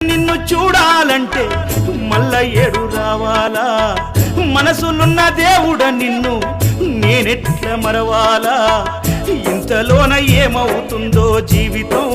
నిన్ను చూడాలంటే మల్ల ఏడు రావాలా మనసులున్న దేవుడ నిన్ను నేనెట్ల మరవాలా ఇంతలోన ఏమవుతుందో జీవితం